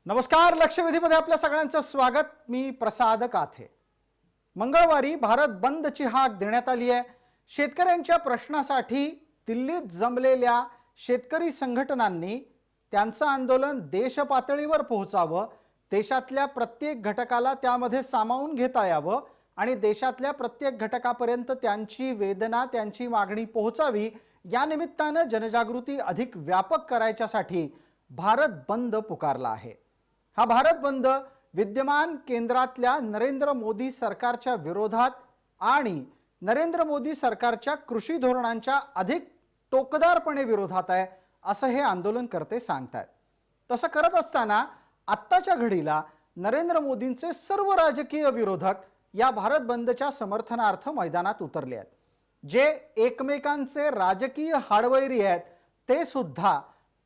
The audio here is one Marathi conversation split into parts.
नमस्कार. लक्षवेधीमध्ये आपल्या सगळ्यांचं स्वागत. मी प्रसाद काथे. मंगळवारी भारत बंदची हाक देण्यात आली आहे. शेतकऱ्यांच्या प्रश्नासाठी दिल्लीत जमलेल्या शेतकरी संघटनांनी त्यांचं आंदोलन देशपातळीवर पोहोचावं, देशातल्या प्रत्येक घटकाला त्यामध्ये सामावून घेता यावं आणि देशातल्या प्रत्येक घटकापर्यंत त्यांची वेदना, त्यांची मागणी पोहोचावी, या निमित्तानं जनजागृती अधिक व्यापक करायच्यासाठी भारत बंद पुकारला आहे. हा भारत बंद विद्यमान केंद्रातल्या नरेंद्र मोदी सरकारच्या विरोधात आणि नरेंद्र मोदी सरकारच्या कृषी धोरणांच्या अधिक टोकदारपणे विरोधात आहे, असं हे आंदोलनकर्ते सांगतात. तसं करत असताना आत्ताच्या घडीला नरेंद्र मोदींचे सर्व राजकीय विरोधक या भारत बंदच्या समर्थनार्थ मैदानात उतरले आहेत. जे एकमेकांचे राजकीय हाडवैरी आहेत ते सुद्धा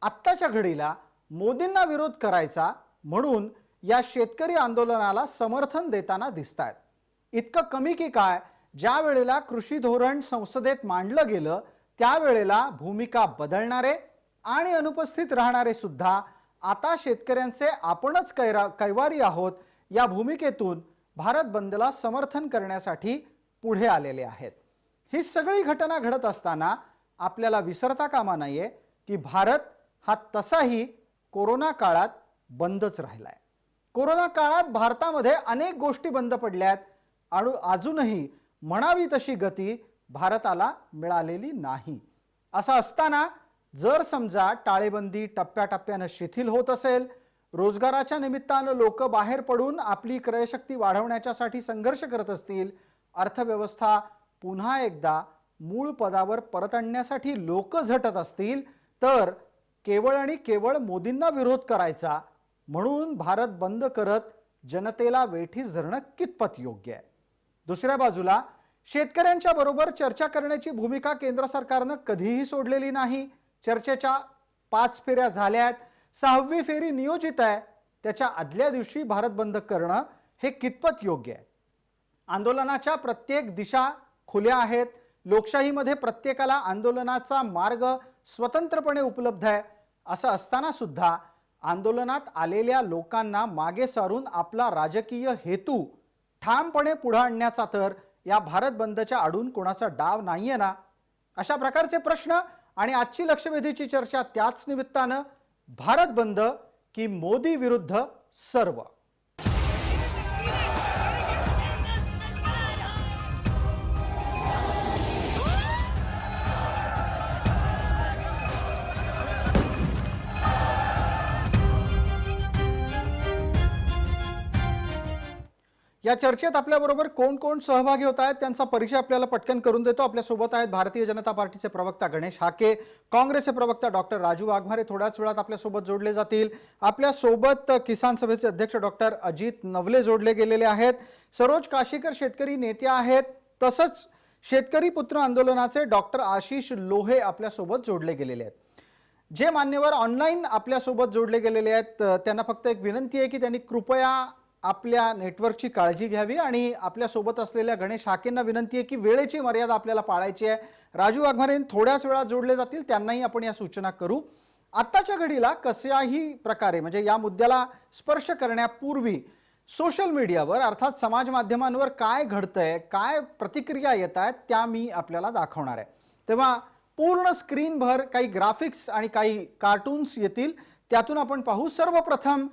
आत्ताच्या घडीला मोदींना विरोध करायचा म्हणून या शेतकरी आंदोलनाला समर्थन देताना दिसतात. इतकं कमी की काय, ज्या वेळेला कृषी धोरण संसदेत मांडलं गेलं त्यावेळेला भूमिका बदलणारे आणि अनुपस्थित राहणारे सुद्धा आता शेतकऱ्यांचे आपणच कैवारी आहोत या भूमिकेतून भारत बंदला समर्थन करण्यासाठी पुढे आलेले आहेत. ही सगळी घटना घडत असताना आपल्याला विसरता कामा नये की भारत हा तसाही कोरोना काळात बंदच राहिलाय. कोरोना काळात भारतामध्ये अनेक गोष्टी बंद पडल्यात आणि अजूनही म्हणावी तशी गती भारताला मिळालेली नाही. असं असताना जर समजा टाळेबंदी टप्प्याटप्प्यानं शिथिल होत असेल, रोजगाराच्या निमित्तानं लोक बाहेर पडून आपली क्रयशक्ती वाढवण्यासाठी संघर्ष करत असतील, अर्थव्यवस्था पुन्हा एकदा मूळ पदावर परत आणण्यासाठी लोक झटत असतील, तर केवळ आणि केवळ मोदींना विरोध करायचा म्हणून भारत बंद करत जनतेला वेठीस धरणं कितपत योग्य आहे. दुसऱ्या बाजूला शेतकऱ्यांच्या बरोबर चर्चा करण्याची भूमिका केंद्र सरकारनं कधीही सोडलेली नाही. चर्चेच्या 5 फेऱ्या झाल्यात, 6वी फेरी नियोजित आहे. त्याच्या आदल्या दिवशी भारत बंद करणं हे कितपत योग्य आहे. आंदोलनाच्या प्रत्येक दिशा खुल्या आहेत. लोकशाहीमध्ये प्रत्येकाला आंदोलनाचा मार्ग स्वतंत्रपणे उपलब्ध आहे. असं असताना सुद्धा आंदोलनात आलेल्या लोकांना मागे सारून आपला राजकीय हेतू ठामपणे पुढे आणण्याचा तर या भारत बंदच्या आडून कोणाचा डाव नाहीये ना. अशा प्रकारचे प्रश्न आणि आजची लक्षवेधीची चर्चा त्याच निमित्तानं, भारत बंद की मोदी विरुद्ध सर्व. या चर्चेत आपल्याबरोबर कोण कोण सहभागी होत आहेत त्यांचा परिचय आपल्याला पटकन करून देतो. आपल्यासोबत आहेत भारतीय जनता पार्टीचे प्रवक्ता गणेश हाके, काँग्रेसचे प्रवक्ता डॉक्टर राजू वाघमारे थोड्याच वेळात आपल्यासोबत जोडले जातील. आपल्यासोबत किसान सभेचे अध्यक्ष डॉक्टर अजित नवले जोडले गेलेले आहेत. सरोज काशीकर शेतकरी नेत्या आहेत. तसंच शेतकरी पुत्र आंदोलनाचे डॉक्टर आशिष लोहे आपल्यासोबत जोडले गेलेले आहेत. जे मान्यवर ऑनलाईन आपल्यासोबत जोडले गेलेले आहेत त्यांना फक्त एक विनंती आहे की त्यांनी कृपया आपल्या नेटवर्कची काळजी घ्यावी आणि आपल्यासोबत असलेल्या गणेश हाकेंना विनंती आहे की वेळेची मर्यादा आपल्याला पाळायची आहे. राजू वाघमारे थोड्याच वेळात जोडले जातील, त्यांनाही आपण या सूचना करू. आत्ताच्या घडीला कशाही प्रकारे म्हणजे या मुद्द्याला स्पर्श करण्यापूर्वी सोशल मीडियावर अर्थात समाज माध्यमांवर काय घडतंय, काय प्रतिक्रिया येत आहेत त्या मी आपल्याला दाखवणार आहे. तेव्हा पूर्ण स्क्रीनभर काही ग्राफिक्स आणि काही कार्टून्स येतील, त्यातून आपण पाहू. सर्वप्रथम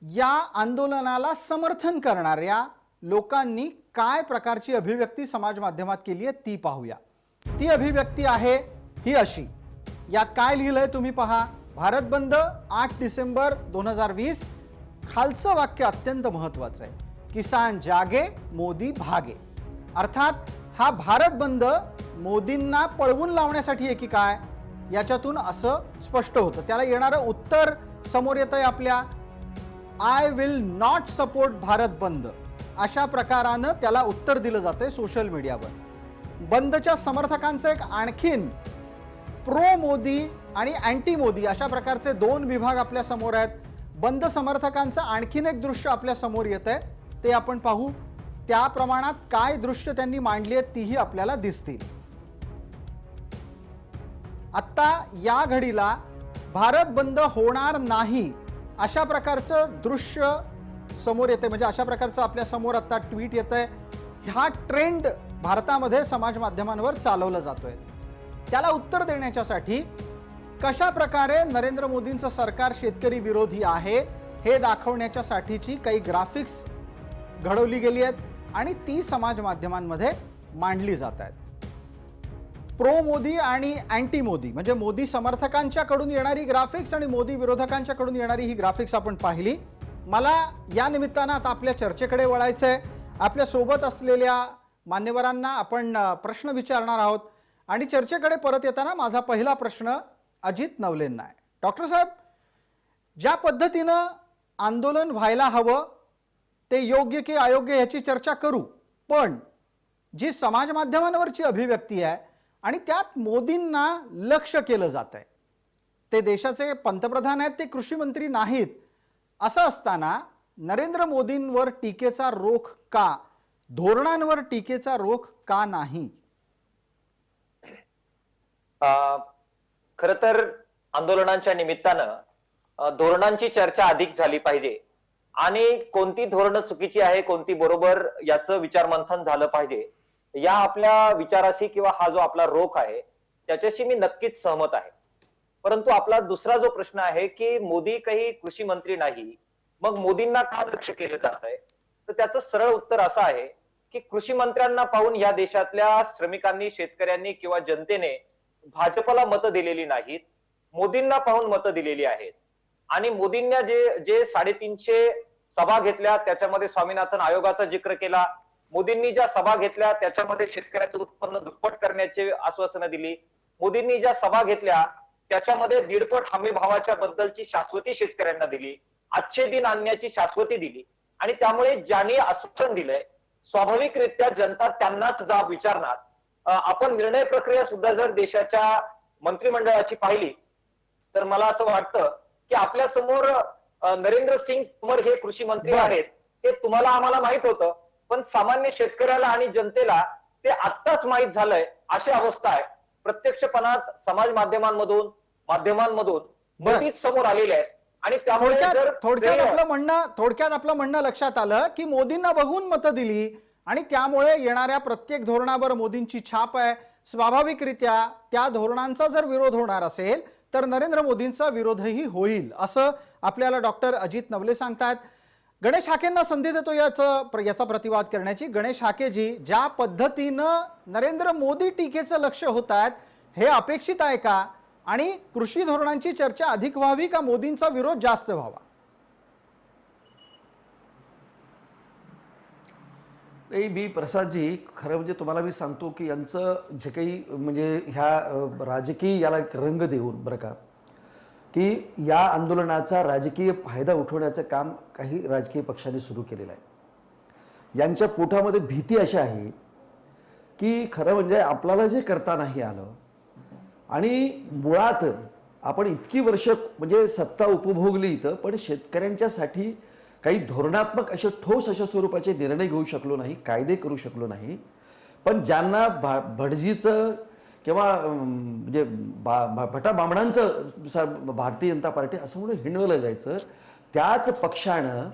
या आंदोलनाला समर्थन करणाऱ्या लोकांनी काय प्रकारची अभिव्यक्ती समाज माध्यमात केली आहे ती पाहूया. ती अभिव्यक्ती आहे ही अशी. यात काय लिहिलंय तुम्ही पहा. भारत बंद 8 डिसेंबर 2020. खालचं वाक्य अत्यंत महत्वाचं आहे. किसान जागे मोदी भागे. अर्थात हा भारत बंद मोदींना पळवून लावण्यासाठी आहे की काय याच्यातून असं स्पष्ट होतं. त्याला येणारं उत्तर समोर येतंय आपल्या. I will not support Bharat बंद अशा प्रकारानं त्याला उत्तर दिलं जातंय सोशल मीडियावर. बंदच्या समर्थकांचं एक आणखीन प्रो मोदी आणि अँटी मोदी अशा प्रकारचे 2 विभाग आपल्या समोर आहेत. बंद समर्थकांचं आणखीन एक दृश्य आपल्या समोर येत आहे, ते आपण पाहू. त्या प्रमाणात काय दृश्य त्यांनी मांडली आहेत तीही आपल्याला दिसतील. आता या घडीला भारत बंद होणार नाही अशा प्रकारचं दृश्य समोर येते, म्हणजे अशा प्रकारचं आपल्या समोर आता ट्विट येतंय. हा ट्रेंड भारतामध्ये समाज माध्यमांवर चालवला जातोय. त्याला उत्तर देण्याच्यासाठी कशा प्रकारे नरेंद्र मोदींचं सरकार शेतकरी विरोधी आहे हे दाखवण्याच्यासाठीची काही ग्राफिक्स घडवली गेली आहेत आणि ती समाज माध्यमांमध्ये मांडली जात आहेत. प्रो मोदी आणि अँटी मोदी म्हणजे मोदी समर्थकांच्याकडून येणारी ग्राफिक्स आणि मोदी विरोधकांच्याकडून येणारी ही ग्राफिक्स आपण पाहिली. मला या निमित्तानं आता आपल्या चर्चेकडे वळायचंय. आपल्या सोबत असलेल्या मान्यवरांना आपण प्रश्न विचारणार आहोत आणि चर्चेकडे परत येताना माझा पहिला प्रश्न अजित नवलेंना आहे. डॉक्टर साहेब, ज्या पद्धतीनं आंदोलन व्हायला हवं ते योग्य की अयोग्य याची चर्चा करू, पण जी समाज माध्यमांवरची अभिव्यक्ती आहे आणि त्यात मोदींना लक्ष केलं जात आहे, ते देशाचे पंतप्रधान आहेत, ते कृषी मंत्री नाहीत, असं असताना नरेंद्र मोदींवर टीकेचा रोख का, धोरणांवर टीकेचा रोख का नाही? खर तर आंदोलनांच्या निमित्तानं धोरणांची चर्चा अधिक झाली पाहिजे आणि कोणती धोरणं चुकीची आहे कोणती बरोबर याचं विचारमंथन झालं पाहिजे. या आपल्या विचाराशी किंवा हा जो आपला रोख आहे त्याच्याशी मी नक्कीच सहमत आहे. परंतु आपला दुसरा जो प्रश्न आहे की मोदी काही कृषी मंत्री नाही, मग मोदींना का लक्ष केलं जात आहे, तर त्याचं सरळ उत्तर असं आहे की कृषी मंत्र्यांना पाहून या देशातल्या श्रमिकांनी, शेतकऱ्यांनी किंवा जनतेने भाजपला मतं दिलेली नाहीत, मोदींना पाहून मतं दिलेली आहेत. आणि मोदींना जे 350 सभा घेतल्या त्याच्यामध्ये स्वामीनाथन आयोगाचा जिक्र केला, मोदींनी ज्या सभा घेतल्या त्याच्यामध्ये शेतकऱ्याचं उत्पन्न दुप्पट करण्याची आश्वासनं दिली, मोदींनी ज्या सभा घेतल्या त्याच्यामध्ये 1.5 हमी भावाच्या बद्दलची शाश्वती शेतकऱ्यांना दिली, आजचे दिन आणण्याची शाश्वती दिली. आणि त्यामुळे ज्यांनी आश्वासन दिलंय स्वाभाविकरित्या जनता त्यांनाच जाब विचारणार. आपण निर्णय प्रक्रिया सुद्धा जर देशाच्या मंत्रिमंडळाची पाहिली तर मला असं वाटतं की आपल्या समोर नरेंद्र सिंग तोमर हे कृषी मंत्री आहेत, ते तुम्हाला आम्हाला माहित होतं, पण सामान्य शेतकऱ्याला आणि जनतेला ते आत्ताच माहित झालंय अशी अवस्था आहे. प्रत्यक्षपणात समाज माध्यमांमधून मोदीच समोर आलेले आहेत. आणि त्यामुळे थोडक्यात आपलं म्हणणं लक्षात आलं की मोदींना बघून मतं दिली आणि त्यामुळे येणाऱ्या प्रत्येक धोरणावर मोदींची छाप आहे. स्वाभाविकरित्या त्या धोरणांचा जर विरोध होणार असेल तर नरेंद्र मोदींचा विरोधही होईल, असं आपल्याला डॉक्टर अजित नवले सांगतात. गणेश हाकेंना संधी देतो याचा प्रतिवाद करण्याची. गणेश हाकेजी, ज्या पद्धतीनं नरेंद्र मोदी टीकेचं लक्ष होत आहेत हे अपेक्षित आहे का, आणि कृषी धोरणांची चर्चा अधिक व्हावी का मोदींचा विरोध जास्त व्हावा? नाही, मी प्रसादजी खरं म्हणजे तुम्हाला मी सांगतो की यांचं जे काही म्हणजे ह्या राजकीय याला एक रंग देऊन बरं का, की या आंदोलनाचा राजकीय फायदा उठवण्याचं काम काही राजकीय पक्षांनी सुरू केलेलं आहे. यांच्या पोटामध्ये भीती अशी आहे की खरं म्हणजे आपल्याला जे करता नाही आलं आणि मुळात आपण इतकी वर्ष म्हणजे सत्ता उपभोगली इथं, पण शेतकऱ्यांच्यासाठी काही धोरणात्मक असे ठोस अशा स्वरूपाचे निर्णय घेऊ शकलो नाही, कायदे करू शकलो नाही. पण ज्यांना भटजीचं किंवा म्हणजे भटा बामणांचं भारतीय जनता पार्टी असं म्हणून हिणवलं जायचं, त्याच पक्षानं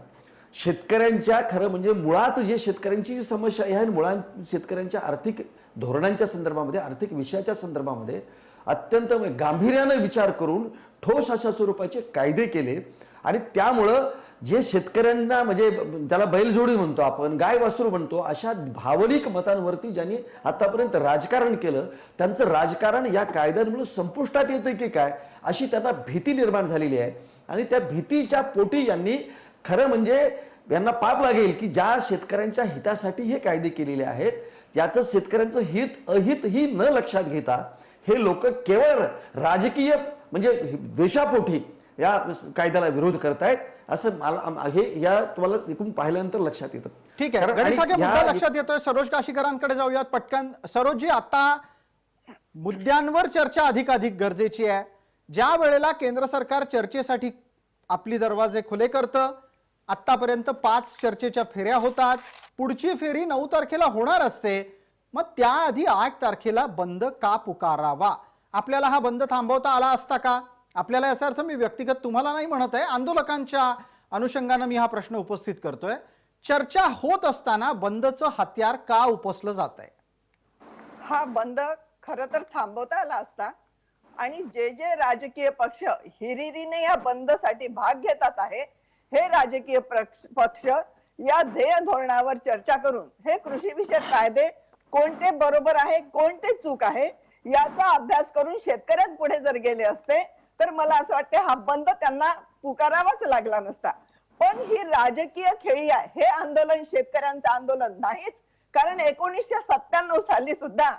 शेतकऱ्यांच्या खरं म्हणजे मुळात जे शेतकऱ्यांची जी समस्या आहे, मुळात शेतकऱ्यांच्या आर्थिक धोरणांच्या संदर्भामध्ये, आर्थिक विषयाच्या संदर्भामध्ये अत्यंत गांभीर्याने विचार करून ठोस अशा स्वरूपाचे कायदे केले. आणि त्यामुळं जे शेतकऱ्यांना म्हणजे ज्याला बैलजोडी म्हणतो आपण, गाय वासरू म्हणतो, अशा भावनिक मतांवरती ज्यांनी आतापर्यंत राजकारण केलं त्यांचं राजकारण या कायद्यांमुळे संपुष्टात येतं की काय अशी त्यांना भीती निर्माण झालेली आहे. आणि त्या भीतीच्या पोटी यांनी खरं म्हणजे यांना पाप लागेल की ज्या शेतकऱ्यांच्या हितासाठी हे कायदे केलेले आहेत याचं शेतकऱ्यांचं हित अहित ही न लक्षात घेता हे लोक केवळ राजकीय म्हणजे देशापोटी या कायद्याला विरोध करतायत असं मला हे या तुम्हाला एकूण पाहिल्यानंतर लक्षात येतं. ठीक आहे, गणेश हाके, मुद्दा लक्षात येतोय. सरोज काशीकरांकडे जाऊयात पटकन. सरोजजी, आता मुद्द्यांवर चर्चा अधिकाधिक गरजेची आहे. ज्या वेळेला केंद्र सरकार चर्चेसाठी आपली दरवाजे खुले करतं, आतापर्यंत 5 चर्चेच्या फेऱ्या होतात, पुढची फेरी 9 तारखेला होणार असते, मग त्याआधी 8 तारखेला बंद का पुकारावा? आपल्याला हा बंद थांबवता आला असता का? आपल्याला याचा अर्थ मी व्यक्तिगत तुम्हाला नाही म्हणत आहे, आंदोलकांच्या अनुषंगाने मी हा प्रश्न उपस्थित करतोय. चर्चा होत असताना बंदचं हत्यार का उपसलं जात आहे? हा बंद खरं तर थांबवता आला असता आणि जे जे राजकीय पक्ष हिरिरीने या बंदसाठी भाग घेतात आहे, हे राजकीय पक्ष या ध्येय धोरणावर चर्चा करून हे कृषी विषयक कायदे कोणते बरोबर आहे कोणते चूक आहे याचा अभ्यास करून शेतकऱ्यांपुढे जर गेले असते तर मला असं वाटतं हा बंद त्यांना पुकारावाच लागला नसता. पण ही राजकीय खेळी आहे. हे आंदोलन शेतकऱ्यांचं आंदोलन नाहीच, कारण 1997 साली सुद्धा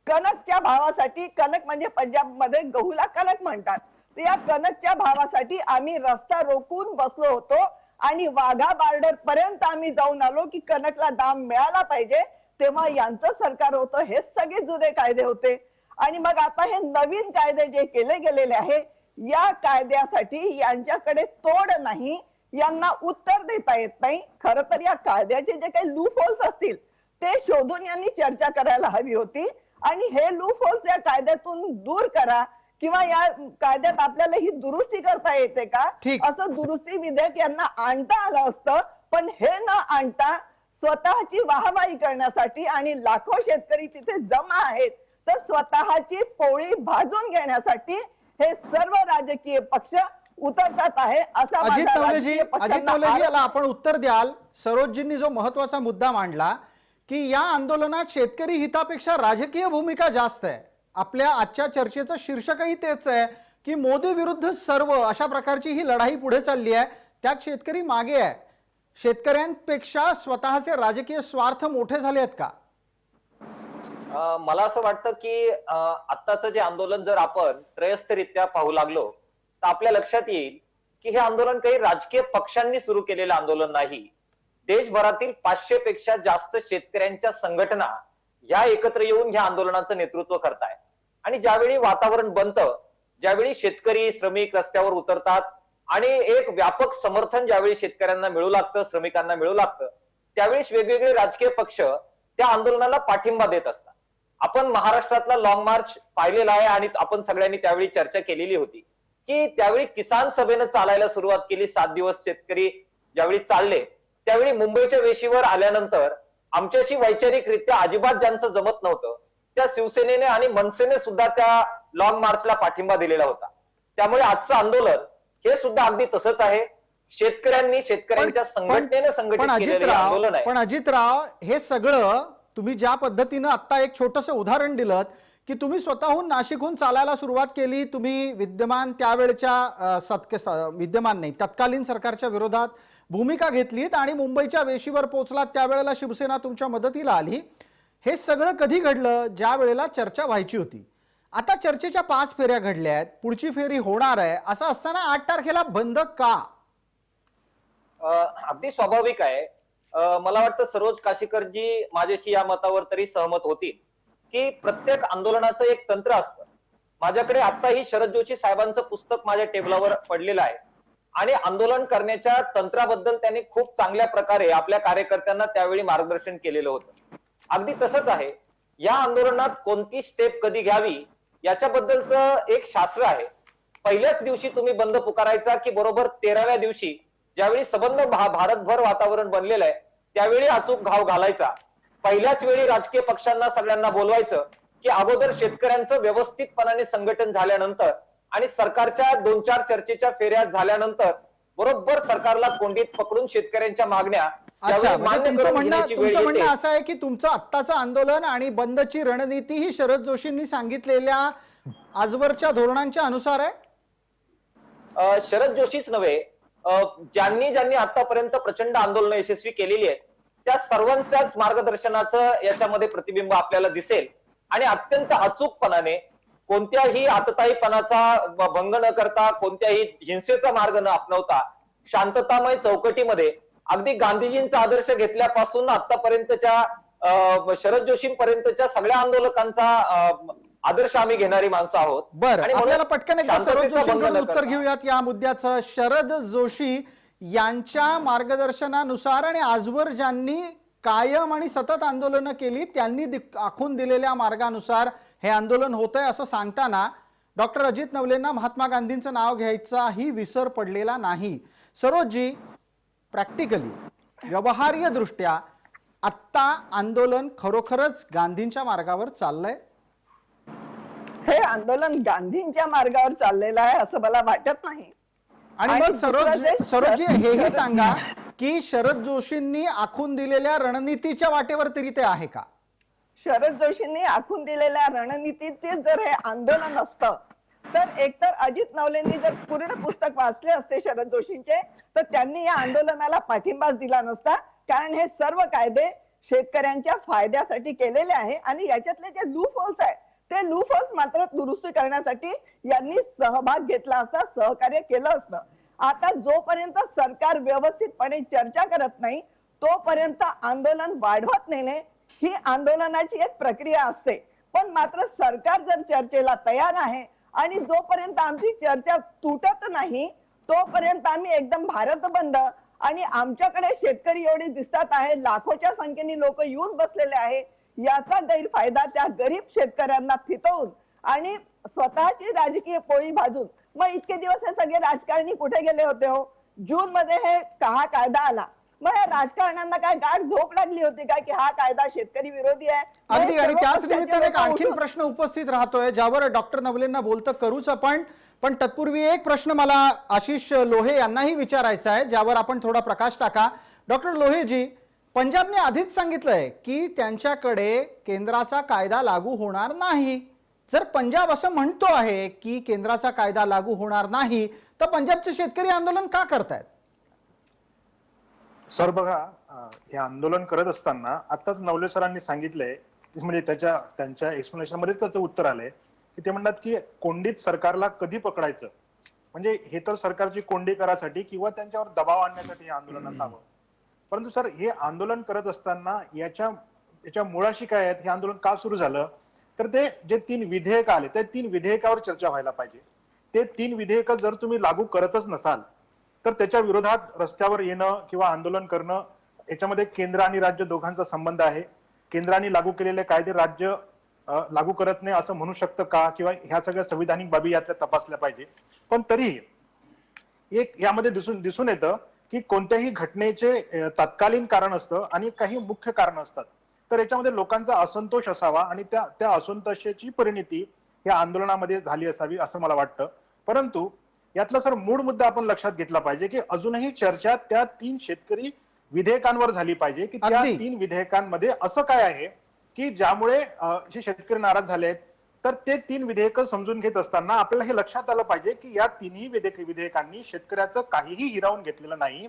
कणकच्या भावासाठी, कणक म्हणजे पंजाब मध्ये गहूला कणक म्हणतात, तर या कणकच्या भावासाठी आम्ही रस्ता रोखून बसलो होतो आणि वाघा बॉर्डर पर्यंत आम्ही जाऊन आलो की कणकला दाम मिळाला पाहिजे. तेव्हा यांचं सरकार होतं, हे सगळे जुने कायदे होते. आणि मग आता हे नवीन कायदे जे केले गेलेले आहे, या कायद्यासाठी यांच्याकडे तोड नाही, यांना उत्तर देता येत नाही. खरं तर या कायद्याचे जे काही लूप होल्स असतील ते शोधून यांनी चर्चा करायला हवी होती आणि हे लूप होल्स या कायद्यातून दूर करा, किंवा या कायद्यात आपल्याला ही दुरुस्ती करता येते का, असं दुरुस्ती विधेयक यांना आणता आलं असतं. पण हे न आणता स्वतःची वाहवाही करण्यासाठी आणि लाखो शेतकरी तिथे जमा आहेत तर स्वतःची पोळी भाजून घेण्यासाठी हे सर्व राजकीय पक्ष उतरतात आहे. असा अजित नवलेजी याला आपण उत्तर द्याल. सरोजजींनी जो महत्वाचा मुद्दा मांडला की या आंदोलनात शेतकरी हितापेक्षा राजकीय भूमिका जास्त आहे. आपल्या आजच्या चर्चेचं शीर्षकही तेच आहे की मोदी विरुद्ध सर्व अशा प्रकारची ही लढाई पुढे चालली आहे, त्यात शेतकरी मागे आहे. शेतकऱ्यांपेक्षा स्वतःचे राजकीय स्वार्थ मोठे झाले आहेत का? मला असं वाटतं की आत्ताचं जे आंदोलन जर आपण त्रयस्थरित्या पाहू लागलो तर आपल्या लक्षात येईल की हे आंदोलन काही राजकीय पक्षांनी सुरू केलेलं आंदोलन नाही. देशभरातील 500 पेक्षा जास्त शेतकऱ्यांच्या संघटना या एकत्र येऊन ह्या आंदोलनाचं नेतृत्व करतायत. आणि ज्यावेळी वातावरण बनतं, ज्यावेळी शेतकरी श्रमिक रस्त्यावर उतरतात आणि एक व्यापक समर्थन ज्यावेळी शेतकऱ्यांना मिळू लागतं, श्रमिकांना मिळू लागतं, त्यावेळी वेगवेगळे राजकीय पक्ष त्या आंदोलनाला पाठिंबा देत असतात. आपण महाराष्ट्रातला लॉंग मार्च पाहिलेला आहे आणि आपण सगळ्यांनी त्यावेळी चर्चा केलेली होती की त्यावेळी किसान सभेनं चालायला सुरुवात केली. 7 दिवस शेतकरी ज्यावेळी चालले त्यावेळी मुंबईच्या वेशीवर आल्यानंतर आमच्याशी वैचारिकरित्या अजिबात ज्यांचं जमत नव्हतं त्या शिवसेनेने आणि मनसेने सुद्धा त्या लॉंग मार्चला पाठिंबा दिलेला होता. त्यामुळे आजचं आंदोलन हे सुद्धा अगदी तसंच आहे. शेतकऱ्यांनी शेतकऱ्यांच्या संघटनेने संघटित केलेलं आंदोलन आहे. पण अजितराव, हे सगळं तुम्ही ज्या पद्धतीनं आता एक छोटंसं उदाहरण दिलं की तुम्ही स्वतःहून नाशिकहून चालायला सुरुवात केली, तुम्ही विद्यमान त्यावेळच्या विद्यमान नाही तत्कालीन सरकारच्या विरोधात भूमिका घेतलीत आणि मुंबईच्या वेशीवर पोहोचलात, त्यावेळेला शिवसेना तुमच्या मदतीला आली. हे सगळं कधी घडलं? ज्या वेळेला चर्चा व्हायची होती. आता चर्चेच्या 5 फेऱ्या घडल्या आहेत, पुढची फेरी होणार आहे. असं असताना 8 तारखेला बंद का? अगदी स्वाभाविक आहे. मला वाटतं सरोज काशीकरजी माझ्याशी या मतावर तरी सहमत होतील की प्रत्येक आंदोलनाचं एक तंत्र असतं. माझ्याकडे आत्ताही शरद जोशी साहेबांचं पुस्तक माझ्या टेबलावर पडलेलं आहे आणि आंदोलन करण्याच्या तंत्राबद्दल त्यांनी खूप चांगल्या प्रकारे आपल्या कार्यकर्त्यांना त्यावेळी मार्गदर्शन केलेलं होतं. अगदी तसंच आहे. या आंदोलनात कोणती स्टेप कधी घ्यावी याच्याबद्दलचं एक शास्त्र आहे. पहिल्याच दिवशी तुम्ही बंद पुकारायचा की बरोबर 13व्या दिवशी ज्यावेळी सबंध भारतभर वातावरण बनलेलं आहे त्यावेळी अचूक घाव घालायचा. पहिल्याच वेळी राजकीय पक्षांना सगळ्यांना बोलवायचं की अगोदर शेतकऱ्यांचं व्यवस्थितपणाने संघटन झाल्यानंतर आणि सरकारच्या 2-4 चर्चेच्या फेऱ्या झाल्यानंतर बरोबर सरकारला कोंडीत पकडून शेतकऱ्यांच्या मागण्या तुमचं म्हणणं असं आहे की तुमचं आत्ताचं आंदोलन आणि बंदची रणनीती ही शरद जोशींनी सांगितलेल्या आजवरच्या धोरणांच्या अनुसार आहे? शरद जोशीच नव्हे, ज्यांनी आतापर्यंत प्रचंड आंदोलन यशस्वी केलेली आहेत त्या सर्वांच्याच मार्गदर्शनाचं याच्यामध्ये प्रतिबिंब आपल्याला दिसेल. आणि अत्यंत अचूकपणाने कोणत्याही आतताईपणाचा भंग न करता, कोणत्याही हिंसेचा मार्ग न अपनवता शांततामय चौकटीमध्ये अगदी गांधीजींचा आदर्श घेतल्यापासून आतापर्यंतच्या शरद जोशींपर्यंतच्या सगळ्या आंदोलकांचा आदर्श आम्ही घेणारी माणसं आहोत. बरं, आपल्याला पटकन एकदा शरद जोशींकडून उत्तर घेऊयात या मुद्द्याचं. शरद जोशी यांच्या मार्गदर्शनानुसार आणि आजवर ज्यांनी कायम आणि सतत आंदोलनं केली त्यांनी आखून दिलेल्या मार्गानुसार हे आंदोलन होतंय असं सांगताना डॉक्टर अजित नवलेंना महात्मा गांधींचं नाव घ्यायचाही विसर पडलेला नाही. सरोजजी, प्रॅक्टिकली व्यवहार्य दृष्ट्या आत्ता आंदोलन खरोखरच गांधींच्या मार्गावर चाललंय? हे आंदोलन गांधींच्या मार्गावर चाललेलं आहे असं मला वाटत नाही. आणि आणि मग दुसरं जे सरोजजी हेही शरद- सांगा की शरद जोशींनी आखून दिलेल्या रणनीतीच्या वाटेवर तरी ते आहे का? शरद जोशींनी आखून दिलेल्या रणनीतीत जर हे आंदोलन असतं तर एकतर अजित नवलेंनी जर पूर्ण पुस्तक वाचले असते शरद जोशींचे तर त्यांनी या आंदोलनाला पाठिंबाच दिला नसता. कारण हे सर्व कायदे शेतकऱ्यांच्या फायद्यासाठी केलेले आहे आणि याच्यातले जे लूप होल्स आहे ते लूप होल्स मात्र दुरुस्त करण्यासाठी यांनी सहभाग घेतला असता, सहकार्य केलं असतं. आता जोपर्यंत सरकार व्यवस्थितपणे चर्चा करत नाही तोपर्यंत आंदोलन वाढवत नेणे ही आंदोलनाची एक प्रक्रिया असते. पण मात्र सरकार जर चर्चेला तयार आहे आणि जोपर्यंत आमची चर्चा तुटत नाही तोपर्यंत आम्ही एकदम भारत बंद आणि आमच्याकडे शेतकरी एवढे दिसतात आहे, लाखोच्या संख्येने लोक येऊन बसलेले आहे, याचा गैरफायदा त्या गरीब शेतकऱ्यांना फितवून आणि स्वतःची राजकीय पोळी भाजून मग इतके दिवस हे सगळे राजकारणी कुठे गेले होते हो? जून मध्ये हे हा कायदा आला, मग या राजकारण्यांना काय गाढ झोप लागली होती का की हा कायदा शेतकरी विरोधी आहे? अगदी. आणि सर्व त्याच पक्षाचे निमित्ताने एक लोकं आणखीन उठून- प्रश्न उपस्थित राहतोय ज्यावर डॉक्टर नवलेंना बोलतं करूच आपण, पण तत्पूर्वी एक प्रश्न मला आशिष लोहे यांनाही विचारायचा आहे ज्यावर आपण थोडा प्रकाश टाका. डॉक्टर लोहेजी, पंजाबने आधीच सांगितलंय की त्यांच्याकडे केंद्राचा कायदा लागू होणार नाही. जर पंजाब असं म्हणतो आहे की केंद्राचा कायदा लागू होणार नाही तर पंजाबचे शेतकरी आंदोलन का करतायत? सर बघा, हे आंदोलन करत असताना आताच नवले सरांनी सांगितलंय, म्हणजे त्यांच्या एक्सप्लेनेशन मध्येच त्याचं उत्तर आलंय की ते म्हणतात की कोंडीत सरकारला कधी पकडायचं, म्हणजे हे तर सरकारची कोंडी करासाठी किंवा त्यांच्यावर दबाव आणण्यासाठी हे आंदोलन असावं. परंतु सर हे आंदोलन करत असताना याच्या मुळाशी काय आहेत, हे आंदोलन का सुरू झालं तर ते जे 3 विधेयक आले त्या 3 विधेयकावर चर्चा व्हायला पाहिजे. ते 3 विधेयक जर तुम्ही लागू करतच नसाल तर त्याच्या विरोधात रस्त्यावर येणं किंवा आंदोलन करणं, याच्यामध्ये केंद्र आणि राज्य दोघांचा संबंध आहे. केंद्राने लागू केलेले कायदे राज्य लागू करत नाही असं म्हणू शकतं का, किंवा ह्या सगळ्या संविधानिक बाबी यातल्या तपासल्या पाहिजे. पण तरीही एक यामध्ये दिसून येतं की कोणत्याही घटनेचे तत्कालीन कारण असतं आणि काही मुख्य कारण असतात. तर याच्यामध्ये लोकांचा असंतोष असावा आणि त्या असंतोषाची परिणती या आंदोलनामध्ये झाली असावी असं मला वाटतं. परंतु यातला सर मूळ मुद्दा आपण लक्षात घेतला पाहिजे की अजूनही चर्चा त्या 3 शेतकरी विधेयकांवर झाली पाहिजे की त्या अगदी. 3 विधेयकांमध्ये असं काय आहे की ज्यामुळे जे शेतकरी नाराज झाले आहेत. तर ते 3 विधेयक समजून घेत असताना आपल्याला हे लक्षात आलं पाहिजे की या 3ही विधेयकांनी शेतकऱ्याचं काहीही हिरावून घेतलेलं नाही,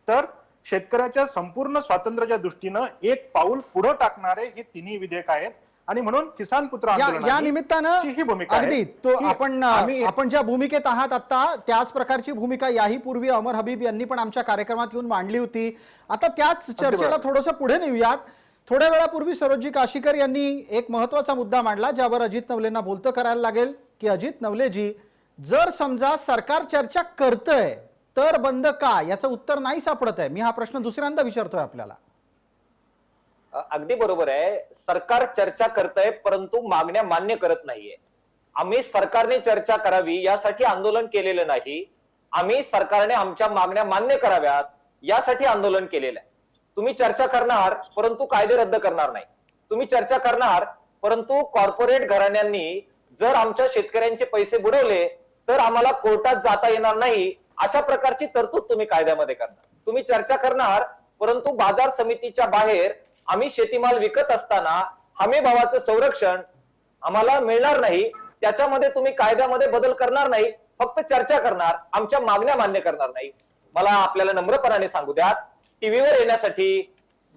तर शेतकऱ्याच्या संपूर्ण स्वातंत्र्याच्या दृष्टीनं एक पाऊल पुढे टाकणारे हे 3ही विधेयक आहेत. आणि म्हणून किसान पुत्र या आंदोलनाची निमित्तानं ही भूमिका आहे अगदी तो की आपण ज्या भूमिकेत आहात आता त्याच प्रकारची भूमिका याही पूर्वी अमर हबीब यांनी पण आमच्या कार्यक्रमात येऊन मांडली होती. आता त्याच चर्चेला थोडंसं पुढे नेऊयात. थोड्या वेळापूर्वी सरोजजी काशीकर यांनी एक महत्वाचा मुद्दा मांडला ज्यावर अजित नवलेंना बोलतं करायला लागेल की अजित नवलेजी, जर समजा सरकार चर्चा करतंय तर बंद का, याचं उत्तर नाही सापडत आहे. मी हा प्रश्न दुसऱ्यांदा विचारतोय आपल्याला. अगदी बरोबर आहे. सरकार चर्चा करतंय परंतु मागण्या मान्य करत नाहीये. आम्ही सरकारने चर्चा करावी यासाठी आंदोलन केलेलं नाही, आम्ही सरकारने आमच्या मागण्या मान्य कराव्यात यासाठी आंदोलन केलेलं आहे. तुम्ही चर्चा करणार परंतु कायदे रद्द करणार नाही. तुम्ही चर्चा करणार परंतु कॉर्पोरेट घराण्यांनी जर आमच्या शेतकऱ्यांचे पैसे बुडवले तर आम्हाला कोर्टात जाता येणार नाही अशा प्रकारची तरतूद तुम्ही कायद्यामध्ये करणार. तुम्ही चर्चा करणार परंतु बाजार समितीच्या बाहेर आम्ही शेतीमाल विकत असताना हमी भावाचं संरक्षण आम्हाला मिळणार नाही, त्याच्यामध्ये तुम्ही कायद्यामध्ये बदल करणार नाही, फक्त चर्चा करणार, आमच्या मागण्या मान्य करणार नाही. मला आपल्याला नम्रपणाने सांगू द्या, टीव्हीवर येण्यासाठी,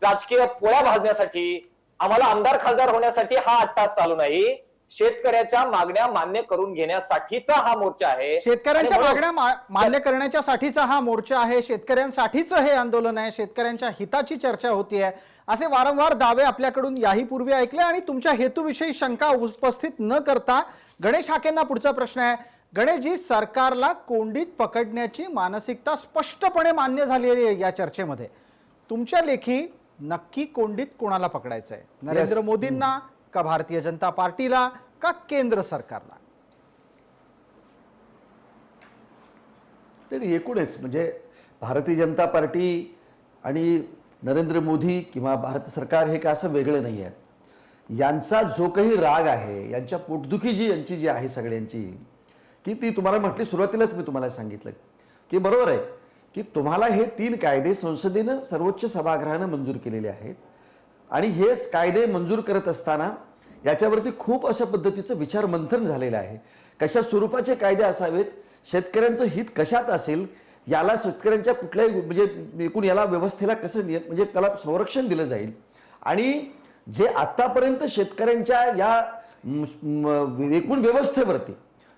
राजकीय पोळ्या भाजण्यासाठी, आम्हाला आमदार खासदार होण्यासाठी हा 8 तास चालू नाही. शेतकऱ्याच्या मागण्या मान्य करून घेण्यासाठीचा हा मोर्चा आहे. शेतकऱ्यांच्या आणि म्हणून मागण्या मान्य करण्याच्यासाठीचा हा मोर्चा आहे, शेतकऱ्यांसाठीच हे आंदोलन आहे, शेतकऱ्यांच्या हिताची चर्चा होतीये असे वारंवार दावे आपल्याकडून याही पूर्वी ऐकले. आणि तुमच्या हेतूविषयी शंका उपस्थित न करता गणेश हाकेंना पुढचा प्रश्न आहे. गणेशजी, सरकारला कोंडीत पकडण्याची मानसिकता स्पष्टपणे मान्य झाली आहे या चर्चेमध्ये. तुमच्या लेखी नक्की कोंडीत कोणाला पकडायचं आहे? नरेंद्र मोदींना का भारतीय जनता पार्टीला का केंद्र सरकारला? नाही, एकूणच म्हणजे भारतीय जनता पार्टी आणि नरेंद्र मोदी किंवा भारत सरकार हे काय असं वेगळं नाही आहे. यांचा जो काही राग आहे, यांच्या पोटदुखी यांची जी आहे सगळ्यांची, की ती तुम्हाला म्हटली सुरुवातीलाच मी तुम्हाला सांगितलं की बरोबर आहे की तुम्हाला हे 3 कायदे संसदेनं सर्वोच्च सभागृहानं मंजूर केलेले आहेत आणि हे कायदे मंजूर करत असताना याच्यावरती खूप अशा पद्धतीचं विचार मंथन झालेलं आहे. कशा स्वरूपाचे कायदे असावेत, शेतकऱ्यांचं हित कशात असेल, याला शेतकऱ्यांच्या कुठल्याही म्हणजे एकूण याला व्यवस्थेला कसं म्हणजे त्याला संरक्षण दिलं जाईल आणि जे आतापर्यंत शेतकऱ्यांच्या या एकूण व्यवस्थेवरती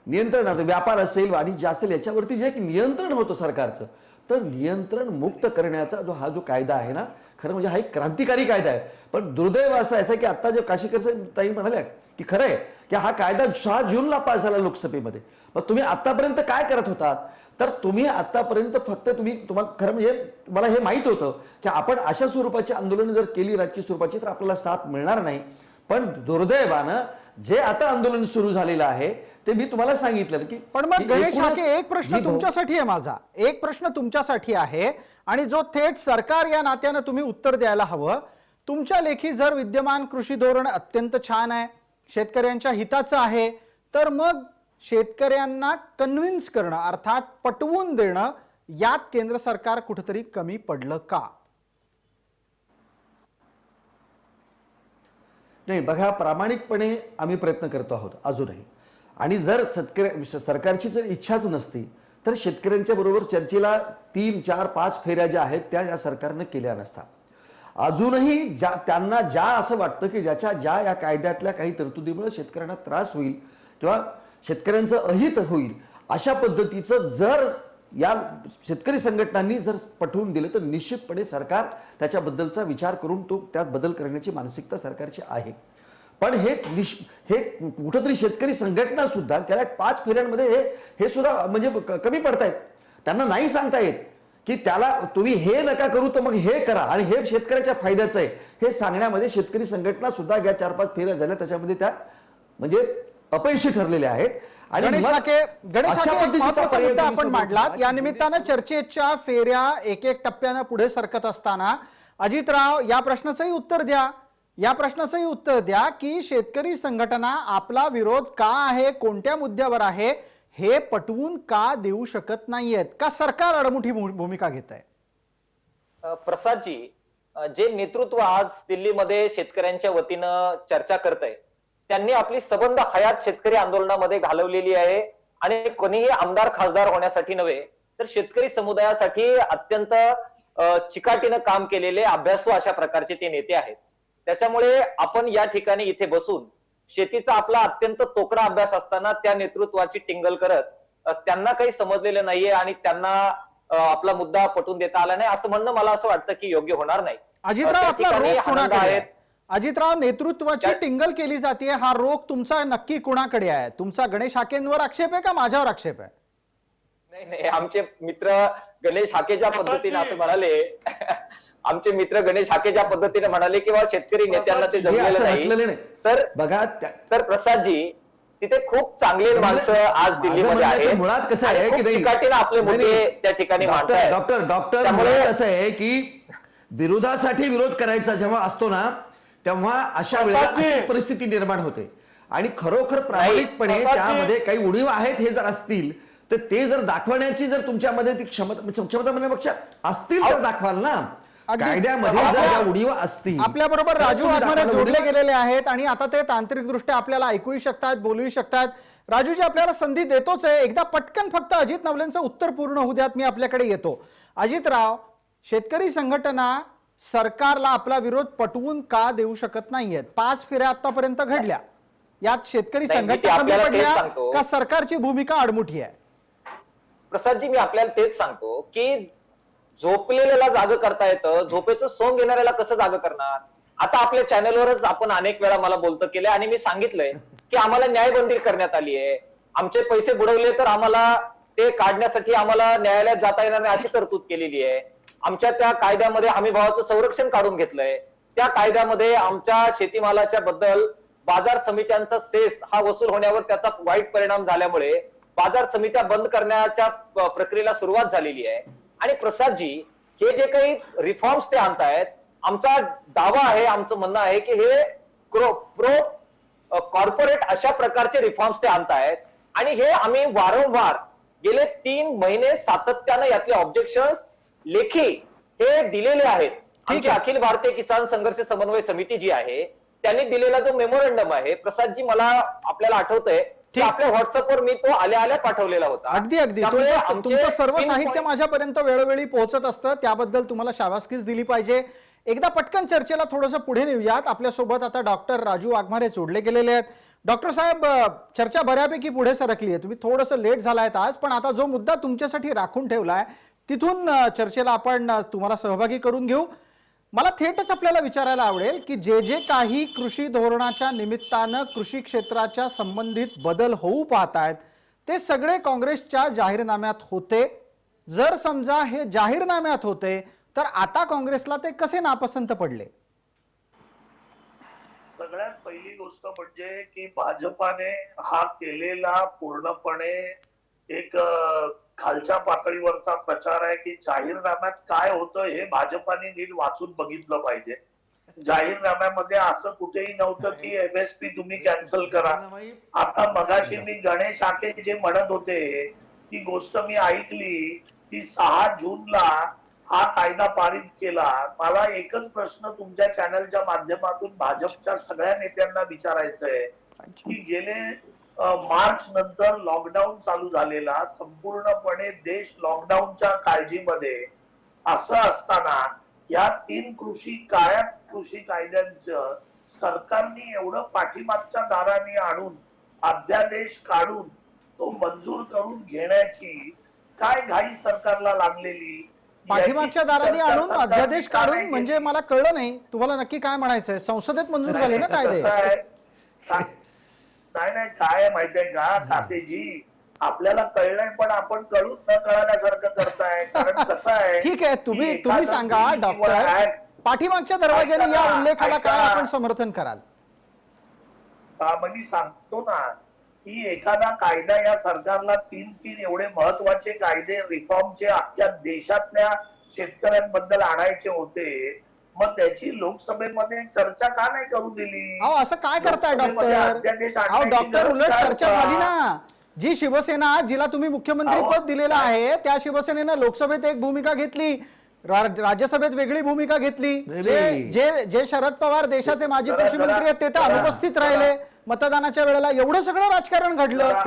नियंत्रण, व्यापार असेल वाणिज्य असेल याच्यावरती जे एक नियंत्रण होतं सरकारचं, तर नियंत्रण मुक्त करण्याचा हा जो कायदा आहे ना, खरं म्हणजे हा एक क्रांतिकारी कायदा आहे. पण दुर्दैव असं आहे की आता जे काशीकर ताई म्हणाल्या की खरं आहे की हा कायदा 6 जूनला पास झाला लोकसभेमध्ये. मग तुम्ही आतापर्यंत काय करत होतात? तर तुम्ही आतापर्यंत फक्त तुम्हाला खरं म्हणजे मला हे माहित होतं की आपण अशा स्वरूपाची आंदोलन जर केली राजकीय स्वरूपाची तर आपल्याला साथ मिळणार नाही. पण दुर्दैवानं जे आता आंदोलन सुरू झालेलं आहे ते मी तुम्हाला सांगितलं की पण मग की गणेश एकूणच हाके, एक प्रश्न जी तुमच्यासाठी आहे माझा, एक प्रश्न तुमच्यासाठी आहे आणि जो थेट सरकार या नात्यानं तुम्ही उत्तर द्यायला हवं. तुमच्या लेखी जर विद्यमान कृषी धोरण अत्यंत छान आहे, शेतकऱ्यांच्या हिताचं आहे, तर मग शेतकऱ्यांना कन्व्हिन्स करणं अर्थात पटवून देणं यात केंद्र सरकार कुठेतरी कमी पडलं का? नाही बघा, प्रामाणिकपणे आम्ही प्रयत्न करतो आहोत अजूनही. आणि जर सरकारची जर इच्छाच नसती तर शेतकऱ्यांच्या बरोबर चर्चेला 3, 4, 5 फेऱ्या ज्या आहेत त्या या सरकारनं केल्या नसता. अजूनही त्यांना असं वाटतं की ज्या या कायद्यातल्या काही तरतुदीमुळे शेतकऱ्यांना त्रास होईल किंवा शेतकऱ्यांचं अहित होईल अशा पद्धतीचं जर या शेतकरी संघटनांनी जर पटवून दिलं तर निश्चितपणे सरकार त्याच्याबद्दलचा विचार करून त्यात बदल करण्याची मानसिकता सरकारची आहे. पण हे कुठंतरी शेतकरी संघटना सुद्धा गेल्या 5 फेऱ्यांमध्ये हे सुद्धा म्हणजे कमी पडतायत. त्यांना नाही सांगता येत की त्याला तुम्ही हे नका करू तर मग हे करा आणि हे शेतकऱ्याच्या फायद्याचं आहे हे सांगण्यामध्ये शेतकरी संघटना सुद्धा या 4-5 फेऱ्या झाल्या त्याच्यामध्ये त्या म्हणजे अपयशी ठरलेल्या आहेत. आणि गणेश हाके, एक महत्त्वाचा मुद्दा आपण मांडलात. या निमित्तानं चर्चेच्या फेऱ्या एक टप्प्यानं पुढे सरकत असताना अजितराव या प्रश्नाचंही उत्तर द्या की शेतकरी संघटना आपला विरोध का आहे, कोणत्या मुद्द्यावर आहे हे पटवून का देऊ शकत नाहीयेत, का सरकार अडमुठी भूमिका घेत आहे? प्रसादजी, जे नेतृत्व आज दिल्लीमध्ये शेतकऱ्यांच्या वतीनं चर्चा करत आहे त्यांनी आपली सबंध हयात शेतकरी आंदोलनामध्ये घालवलेली आहे आणि कोणीही आमदार खासदार होण्यासाठी नव्हे तर शेतकरी समुदायासाठी अत्यंत चिकाटीनं काम केलेले अभ्यासू अशा प्रकारचे ते नेते आहेत. त्याच्यामुळे आपण या ठिकाणी इथे बसून शेतीचा आपला अत्यंत तोकडा अभ्यास असताना त्या नेतृत्वाची टिंगल करत त्यांना काही समजलेलं नाहीये आणि त्यांना आपला मुद्दा पटवून देता आला नाही असं म्हणणं मला असं वाटतं की योग्य होणार नाही. अजितराव, आपला रोग कुणाकडे आहे? अजितराव, नेतृत्वाची टिंगल केली जाते, हा रोग तुमचा नक्की कुणाकडे आहे? तुमचा गणेश हाकेंवर आक्षेप आहे का माझ्यावर आक्षेप आहे? नाही, आमचे मित्र गणेश हाके ज्या पद्धतीने असं म्हणाले आमचे मित्र गणेश हाके ज्या पद्धतीने म्हणाले किंवा शेतकरी नेत्यांना ते जमलेलं नाही तर बघा तर प्रसादजी तिथे खूप चांगले माणसं आज दिल्लीमध्ये आहेत. मुळात कसं आहे की चिकाटीनं आपले मुद्दे त्या ठिकाणी मांडतायत. डॉक्टर मुळात असं आहे की विरोधासाठी विरोध करायचा जेव्हा असतो ना तेव्हा अशा वेळेला अशीच परिस्थिती निर्माण होते आणि खरोखर प्रामाणिकपणे त्यामध्ये काही उणीव आहेत हे जर असतील तर ते जर दाखवण्याची जर तुमच्यामध्ये ती क्षमता म्हणण्यापेक्षा असतील तर दाखवाल ना. कायद्यामध्ये जर या उणीव असतील. आपल्या बरोबर राजू वाघमारे जोडले गेलेले आहेत आणि आता ते तांत्रिकदृष्ट्या आपल्याला ऐकूही शकतात, बोलूही शकतात. राजूजी, आपल्याला संधी देतोच आहे, एकदा पटकन फक्त अजित नवलेंचं उत्तर पूर्ण होऊ द्यात, मी आपल्याकडे येतो. अजितराव, शेतकरी संघटना सरकारला आपला विरोध पटवून का देऊ शकत नाहीयेत? 5 फेऱ्या आतापर्यंत घडल्या, यात शेतकरी संघटना कमी पडल्या का सरकारची भूमिका अडमुठी आहे? प्रसादजी, मी आपल्याला तेच सांगतो की झोपलेल्याला जाग करता येतं, झोपेचं सोंग घेणाऱ्याला कसं जाग करणार? आता आपल्या चॅनलवरच आपण अनेक वेळा मला बोलतं केलंय आणि मी सांगितलंय की आम्हाला न्यायबंदी करण्यात आली आहे, आमचे पैसे बुडवले तर आम्हाला ते काढण्यासाठी आम्हाला न्यायालयात जाता येणार नाही अशी तरतूद केलेली आहे. आमच्या त्या कायद्यामध्ये हमीभावाचं संरक्षण काढून घेतलंय. त्या कायद्यामध्ये आमच्या शेतीमालाच्या बद्दल बाजार समित्यांचा सेस हा वसूल होण्यावर त्याचा वाईट परिणाम झाल्यामुळे बाजार समित्या बंद करण्याच्या प्रक्रियेला सुरुवात झालेली आहे. आणि प्रसादजी, हे जे काही रिफॉर्म्स ते आणतायत, आमचा दावा आहे, आमचं म्हणणं आहे की हे प्रो कॉर्पोरेट अशा प्रकारचे रिफॉर्म्स ते आणतायत. आणि हे आम्ही वारंवार गेले 3 महिने सातत्यानं यातले ऑब्जेक्शन्स लेखी हे दिलेले आहेत. आमची अखिल भारतीय किसान संघर्ष समन्वय समिती जी आहे त्यांनी दिलेला जो मेमोरंडम आहे, प्रसादजी, मला आपल्याला आठवतंय की आपल्या व्हॉट्सअपवर मी तो आल्या पाठवलेला होता. अगदी अगदी त्यामुळे तुमचं सर्व 3 साहित्य माझ्यापर्यंत वेळोवेळी पोहोचत असतं, त्याबद्दल तुम्हाला शाबासकीच दिली पाहिजे. एकदा पटकन चर्चेला थोडंसं पुढे नेऊयात. आपल्यासोबत आता डॉक्टर राजू वाघमारे जोडले गेलेले आहेत. डॉक्टर साहेब, चर्चा बऱ्यापैकी पुढे सरकली आहे. तुम्ही थोडंसं लेट झालायत आज, पण आता जो मुद्दा तुमच्यासाठी राखून ठेवलाय तिथून चर्चेला आपण तुम्हाला सहभागी करून घेऊ. मला थेटच आपल्याला विचारायला आवडेल की जे काही कृषी धोरणाच्या निमित्तानं कृषी क्षेत्राच्या संबंधित बदल होऊ पाहत आहेत ते सगळे काँग्रेसच्या जाहीरनाम्यात होते. जर समजा हे जाहीरनाम्यात होते तर आता काँग्रेसला ते कसे नापसंत पडले? सगळ्यात पहिली गोष्ट म्हणजे की भाजपाने हा केलेला पूर्णपणे एक खालच्या पातळीवरचा प्रचार आहे की जाहीरनाम्यात काय होतं हे भाजपाने नीट वाचून बघितलं पाहिजे. जाहीरनाम्यामध्ये असं कुठेही नव्हतं की MSP तुम्ही कॅन्सल करा. आता मगाशी मी गणेश आके जे म्हणत होते ती गोष्ट मी ऐकली की 6 जूनला हा कायदा पारित केला. मला एकच प्रश्न तुमच्या चॅनलच्या माध्यमातून भाजपच्या सगळ्या नेत्यांना विचारायचं आहे की गेले मार्च नंतर लॉकडाऊन चालू झालेला, संपूर्णपणे देश लॉकडाऊनच्या काळजीमध्ये असं असताना या 3 काळ्या कृषी कायद्यांचं सरकारने एवढं पाठीमागच्या दाराने आणून अध्यादेश काढून तो मंजूर करून घेण्याची काय घाई सरकारला लागलेली? पाठीमागच्या दाराने आणून अध्यादेश काढून म्हणजे मला कळलं नाही, तुम्हाला नक्की काय म्हणायचंय? संसदेत मंजूर झाले ना कायदे? नाही काय माहितीये का खातेजी, आपल्याला कळलंय पण आपण कळून न कळण्यासारखं करताय. कारण कसं आहे, ठीक आहे, तुम्ही सांगा डॉक्टर, पाठीमागच्या दरवाजाने या उल्लेखाला काय आपण समर्थन कराल? म्हणजे सांगतो ना की एखादा कायदा या सरकारला 3 एवढे महत्वाचे कायदे रिफॉर्मचे अख्ख्या देशातल्या शेतकऱ्यांबद्दल आणायचे होते, मग त्याची लोकसभेमध्ये चर्चा का नाही करू दिली? असं काय करताय डॉक्टर? डॉक्टर, उलट चर्चा झाली ना. जी शिवसेना, जिला तुम्ही मुख्यमंत्री पद दिलेलं आहे, त्या शिवसेनेनं लोकसभेत एक भूमिका घेतली, राज्यसभेत वेगळी भूमिका घेतली. जे शरद पवार देशाचे माजी कृषी मंत्री आहेत ते तर अनुपस्थित राहिले मतदानाच्या वेळेला. एवढं सगळं राजकारण घडलं.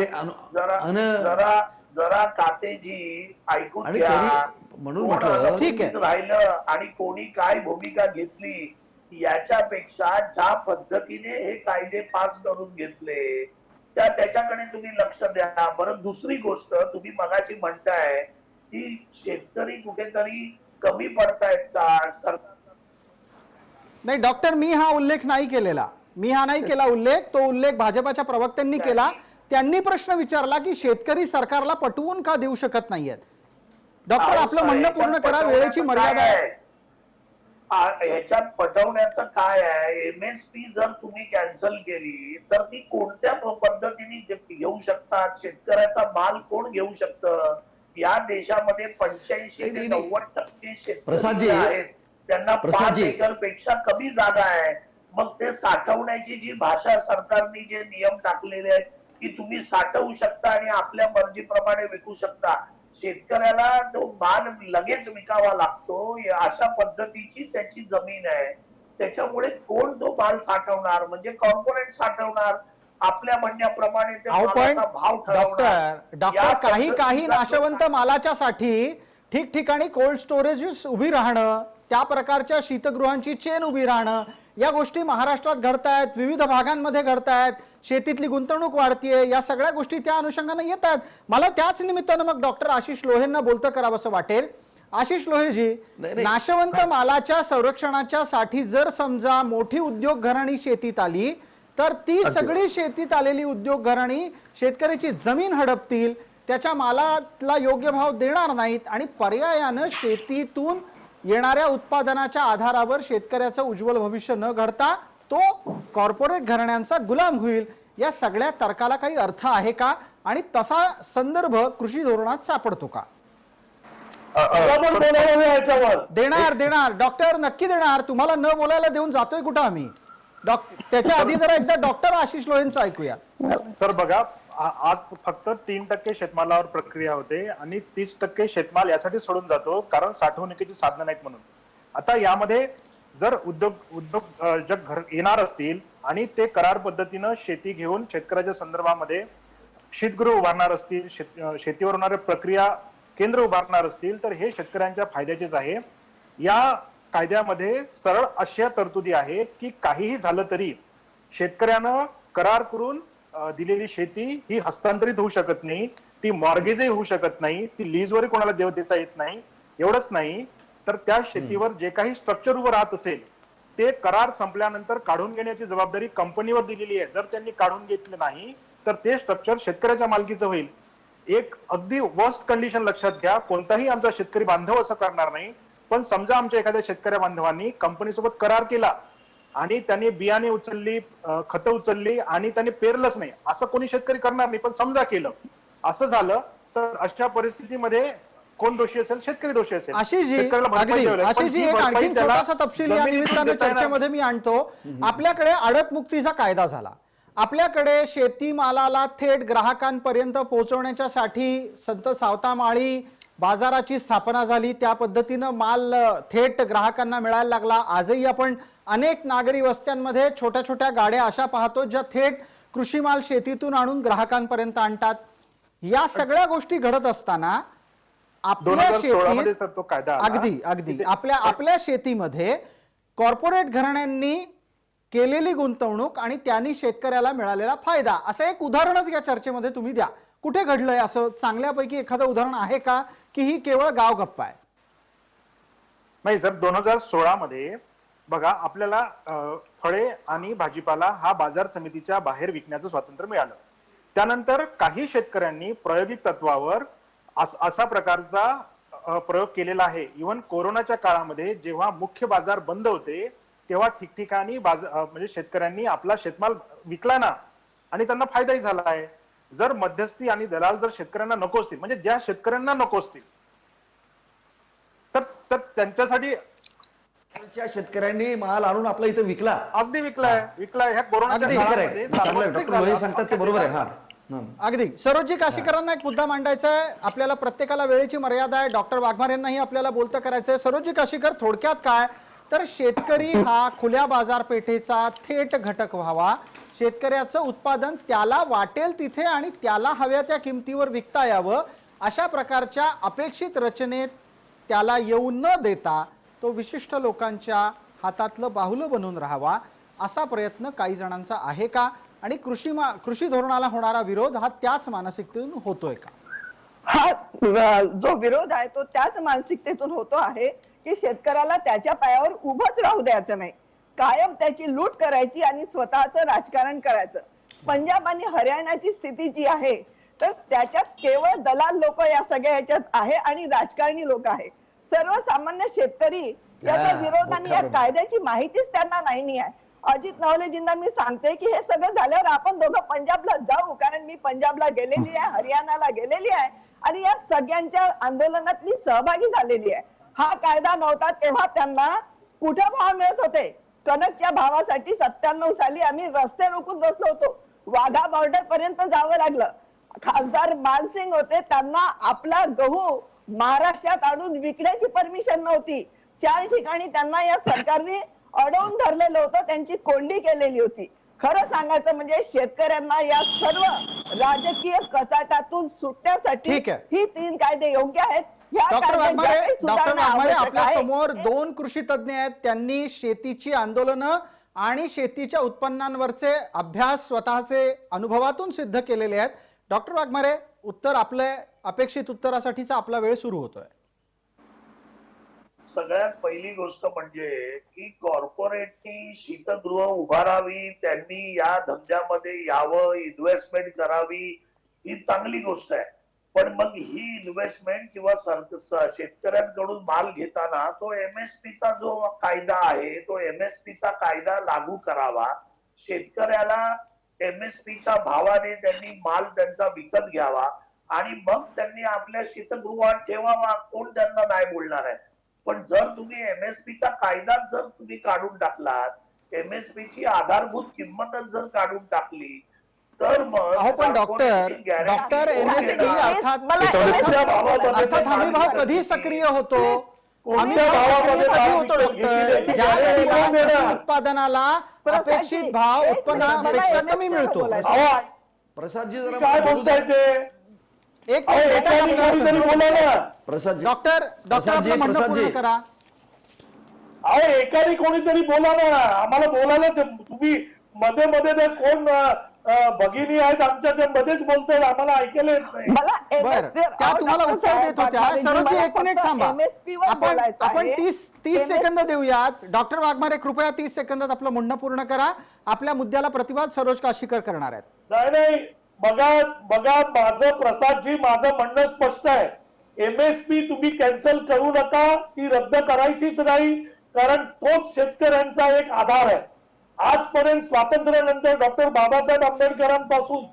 जरा कातेजी ऐकून घ्या. म्हणून म्हटलं ठीक आहे, राहिलं आणि कोणी काय भूमिका घेतली याच्यापेक्षा ज्या पद्धतीने हे कायदे पास करून घेतले त्याच्याकडे तुम्ही लक्ष द्या. बरं, दुसरी गोष्ट, तुम्ही मगाशी म्हणताय की शेतकरी कुठेतरी कमी पडतायत का? नाही डॉक्टर, मी हा उल्लेख नाही केलेला. मी हा नाही केला उल्लेख. तो उल्लेख भाजपाच्या प्रवक्त्यांनी केला. त्यांनी प्रश्न विचारला की शेतकरी सरकारला पटवून का देऊ शकत नाहीयेत. डॉक्टर, आपलं म्हणणं पूर्ण करा, वेळेची मर्यादा आहे. ह्याच्यात पटवण्याचं काय आहे? MSP जर तुम्ही कॅन्सल केली तर ती कोणत्या पद्धतीने घेऊ शकतात? शेतकऱ्याचा माल कोण घेऊ शकतं? या देशामध्ये 85 ते 90% शेतकरी आहेत, त्यांना 5 एकर पेक्षा कमी जागा आहे. मग ते साठवण्याची जी भाषा सरकारने जे नियम टाकलेले आहेत की तुम्ही साठवू शकता आणि आपल्या मर्जीप्रमाणे विकू शकता, शेतकऱ्याला तो माल लगेच विकावा लागतो, अशा पद्धतीची त्याची जमीन आहे. त्याच्यामुळे कोण तो माल साठवणार? म्हणजे कॉर्पोरेट साठवणार, आपल्या म्हणण्याप्रमाणे ते मालाचा भाव ठरवणार. डॉक्टर, काही नाशवंत मालाच्या साठी ठिकठिकाणी कोल्ड स्टोरेजेस उभी राहणं, त्या प्रकारच्या शीतगृहांची चेन उभी राहणं, या गोष्टी महाराष्ट्रात घडतायत, विविध भागांमध्ये घडतायत. शेतीतली गुंतवणूक वाढतीये, या सगळ्या गोष्टी त्या अनुषंगाने येतात. मला त्याच निमित्तानं मग डॉक्टर आशिष लोहेंना बोलतं करावंसं वाटेल. आशिष लोहेजी, नाशवंत मालाच्या संरक्षणाच्या साठी जर समजा मोठी उद्योग घराणी शेतीत आली तर ती सगळी शेतीत आलेली उद्योग घराणी शेतकऱ्याची जमीन हडपतील, त्याच्या मालाला योग्य भाव देणार नाहीत आणि पर्यायानं शेतीतून येणाऱ्या उत्पादनाच्या आधारावर शेतकऱ्याचं उज्ज्वल भविष्य न घडता तो कॉर्पोरेट घराण्यांचा गुलाम होईल. या सगळ्या तर्काला काही अर्थ आहे का? आणि तसा संदर्भ कृषी धोरणात सापडतो का? मला पण बोलायला नाही याच्यावर. देणार डॉक्टर, नक्की देणार. तुम्हाला न बोलायला देऊन जातोय कुठं आम्ही? त्याच्या आधी जरा एकदा डॉक्टर आशिष लोहेंचं ऐकूया. तर बघा, आज फक्त 3% शेतमालावर प्रक्रिया होते आणि 30% शेतमाल यासाठी सोडून जातो कारण साठवणुकीची साधनं नाहीत म्हणून. आता यामध्ये जर उद्योजक येणार असतील आणि ते करार पद्धतीनं शेती घेऊन शेतकऱ्याच्या संदर्भामध्ये शीतगृह उभारणार असतील, शेतीवर होणारे प्रक्रिया केंद्र उभारणार असतील, तर हे शेतकऱ्यांच्या फायद्याचेच आहे. या कायद्यामध्ये सरळ अशा तरतुदी आहे की काहीही झालं तरी शेतकऱ्यानं करार करून दिलेली शेती ही हस्तांतरित होऊ शकत नाही, ती मॉर्गेजही होऊ शकत नाही, ती लीजवरही कोणाला देता येत नाही. एवढंच नाही तर त्या शेतीवर जे काही स्ट्रक्चर उभं राहत असेल ते करार संपल्यानंतर काढून घेण्याची जबाबदारी कंपनीवर दिलेली आहे. जर त्यांनी काढून घेतलं नाही तर ते स्ट्रक्चर शेतकऱ्याच्या मालकीचं होईल. एक अगदी वर्स्ट कंडिशन लक्षात घ्या, कोणताही आमचा शेतकरी बांधव असं करणार नाही, पण समजा आमच्या एखाद्या शेतकऱ्या बांधवांनी कंपनीसोबत करार केला आणि त्यांनी बियाणे उचलली, खतं उचलली आणि त्यांनी पेरलंच नाही, असं कोणी शेतकरी करणार नाही. पण समजा केलं, असं झालं तर अशा परिस्थितीमध्ये कोण दोषी असेल? शेतकरी दोषी असेल. आशिषजी, शेतकऱ्याला भरपाई द्यावी लागेल. पण आशिषजी, ती एक भरपाई आणखी त्याला छोटासा तपशील या जमिनीतून निमित्तानं देता येणार चर्चेमध्ये मी आणतो. आपल्याकडे आडत मुक्तीचा कायदा झाला. आपल्याकडे शेतीमालाला थेट ग्राहकांपर्यंत पोहोचवण्याच्यासाठी संत सावतामाळी बाजाराची स्थापना झाली. त्या पद्धतीनं माल थेट ग्राहकांना मिळायला लागला. आजही आपण अनेक नागरी वस्त्यांमध्ये छोट्या छोट्या गाड्या अशा पाहतो ज्या थेट कृषी माल शेतीतून आणून ग्राहकांपर्यंत आणतात. या सगळ्या गोष्टी घडत असताना आपल्या 2016 मध्ये शेतीत तो कायदा आला. अगदी आपल्या शेतीमध्ये कॉर्पोरेट घराण्यांनी केलेली गुंतवणूक आणि त्यांनी शेतकऱ्याला मिळालेला फायदा असं एक उदाहरणच या चर्चेमध्ये तुम्ही द्या. कुठे घडलंय असं चांगल्यापैकी एखादं उदाहरण आहे का, की ही केवळ गावगप्पा आहे? नाही सर, 2016 मध्ये बघा, आपल्याला फळे आणि भाजीपाला हा बाजार समितीच्या बाहेर विकण्याचं स्वातंत्र्य मिळालं. त्यानंतर काही शेतकऱ्यांनी प्रायोगिक तत्वावर असा प्रकारचा प्रयोग केलेला आहे. इव्हन कोरोनाच्या काळामध्ये जेव्हा मुख्य बाजार बंद होते तेव्हा ठिकठिकाणी म्हणजे शेतकऱ्यांनी आपला शेतमाल विकला ना आणि त्यांना फायदाही झाला आहे. जर मध्यस्थी आणि दलाल जर शेतकऱ्यांना नको असतील, म्हणजे ज्या शेतकऱ्यांना नको असतील, तर त्यांच्यासाठी शेतकऱ्यांनी माल आणून आपला इथे विकला, अगदी विकलाय ह्या कोरोनाच्या काळामध्ये चांगलं डॉक्टर लोहे सांगतात ते बरोबर आहे. हा अगदी. सरोजी काशीकरांना एक मुद्दा मांडायचा आहे. आपल्याला प्रत्येकाला वेळेची मर्यादा आहे. डॉक्टर वाघमारे यांनाही आपल्याला बोलतं करायचंय. सरोजी काशीकर, थोडक्यात काय तर शेतकरी हा खुल्या बाजारपेठेचा थेट घटक व्हावा. शेतकऱ्याचं उत्पादन त्याला वाटेल तिथे आणि त्याला हव्या त्या किमतीवर विकता यावं, अशा प्रकारच्या अपेक्षित रचनेत त्याला येऊ न देता तो विशिष्ट लोकांच्या हातातलं बाहुलं बनून राहावा, असा प्रयत्न काही जणांचा आहे का? आणि कृषी धोरणाला होणारा विरोध हा त्याच मानसिकतेतून होतोय का? हा जो विरोध आहे तो त्याच मानसिकतेतून होतो आहे की शेतकऱ्याला त्याच्या पायावर उभंच राहू द्यायचं नाही, कायम त्याची लूट करायची आणि स्वतःचं राजकारण करायचं. पंजाब आणि हरियाणाची स्थिती जी आहे तर त्याच्यात केवळ दलाल लोक या सगळ्या याच्यात आहे आणि राजकारणी लोक आहे. सर्वसामान्य शेतकरी याचा विरोध आणि या कायद्याची माहितीच त्यांना नाही आहे. अजित नवलेजींना मी सांगते की हे सगळं झाल्यावर आपण दोघं पंजाबला जाऊ, कारण मी पंजाबला गेलेली आहे, हरियाणाला गेलेली आहे आणि या सगळ्यांच्या आंदोलनात मी सहभागी झालेली आहे. हा कायदा नव्हता तेव्हा त्यांना कुठं भाव मिळत होते? कनकच्या भावासाठी 97 साली आम्ही रस्ते रोखून बसलो होतो. वाघा बॉर्डर पर्यंत जावं लागलं. खासदार मानसिंग होते, त्यांना आपला गहू महाराष्ट्रात आणून विकण्याची परमिशन नव्हती. 4 ठिकाणी त्यांना या सरकारने अडवून धरलेलं होतं, त्यांची कोंडी केलेली होती. खरं सांगायचं म्हणजे शेतकऱ्यांना या सर्व राजकीय कचाट्यातून सुटण्यासाठी ही 3 कायदे योग्य आहेत. डॉक्टर वाघमारे, आपल्या समोर 2 कृषी तज्ञ आहेत. त्यांनी शेतीची आंदोलनं आणि शेतीच्या उत्पन्नांवरचे अभ्यास स्वतःचे अनुभवातून सिद्ध केलेले आहेत. डॉक्टर वाघमारे, उत्तर आपल्या अपेक्षित उत्तरासाठीचा आपला वेळ सुरू होतोय. सगळ्यात पहिली गोष्ट म्हणजे की कॉर्पोरेटनी शीतगृह उभारावी, त्यांनी या धंद्यामध्ये यावं, इन्व्हेस्टमेंट करावी, ही चांगली गोष्ट आहे. पण मग ही इन्व्हेस्टमेंट किंवा शेतकऱ्यांकडून माल घेताना तो एमएसपीचा जो कायदा आहे तो एमएसपीचा कायदा लागू करावा. शेतकऱ्याला MSP च्या भावाने त्यांनी माल त्यांचा विकत घ्यावा आणि मग त्यांनी आपल्या शीतगृहात ठेवावा. कोण त्यांना नाही बोलणार आहे. पण जर तुम्ही MSP चा कायदाच जर तुम्ही काढून टाकलात, MSP ची आधारभूत किंमतच जर काढून टाकली, तर मग अहो पण डॉक्टर MSP अर्थात हमी भाव कधी सक्रिय होतो? हमी भाव सक्रिय कधी होतो डॉक्टर? ज्या वेळेला कृषी उत्पादनाला अपेक्षित भाव उत्पन्नापेक्षा कमी मिळतो. प्रसादजी काय जरा बोलू बोलताय द्या. ते? एक मिनिट देता का आपल्याला संधी? बोला ना. प्रसादजी डॉक्टर प्रसादजी, आपलं म्हणणं प्रसादजी. पूर्ण करा. अहो एकाने कोणीतरी बोला ना. आम्हाला बोलायला तुम्ही मध्ये मध्ये ते कोण भगिनी आहेत आमच्या ते मध्येच बोलतात, आम्हाला ऐकायला येत नाही. बर त्या तुम्हाला उत्तर देत होत्या. सरोजी एक मिनिट थांबा. आपण 30 सेकंद देऊयात. डॉक्टर वाघमारे कृपया 30 सेकंदात आपलं म्हणणं पूर्ण करा. आपल्या मुद्द्याला प्रतिवाद सरोज काशीकर करणार आहेत. नाही बघा माझं प्रसादजी माझं म्हणणं स्पष्ट आहे. MSP तुम्ही कॅन्सल करू नका, ती रद्द करायचीच नाही, कारण तोच शेतकऱ्यांचा एक आधार आहे. आजपर्यंत स्वातंत्र्यानंतर डॉक्टर बाबासाहेब आंबेडकरांपासून